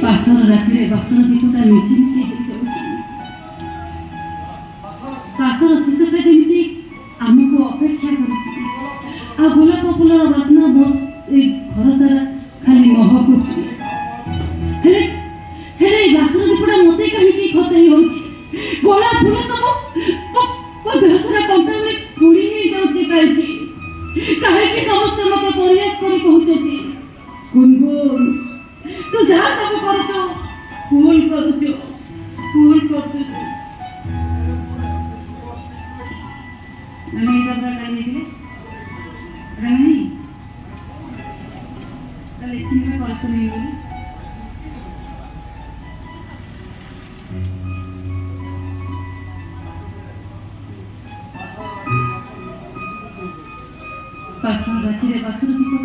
पाषाण राति बासन दीपटा मिचिमिची पाषाण शीतटा जमी आमको अपेक्षा कर गोलाप फूलर बास्ना घर सारा खाली महकुची बासन दीपटा मत कहीं खतई हो गोलाप फूल सब देह सारा कंटा पोड़ी नहीं जाऊँगी कहीं समस्त मत प्रयास कर कहते गुनगुन तू जहाँ सब कर फूल कर पाषाण राति बासन दीप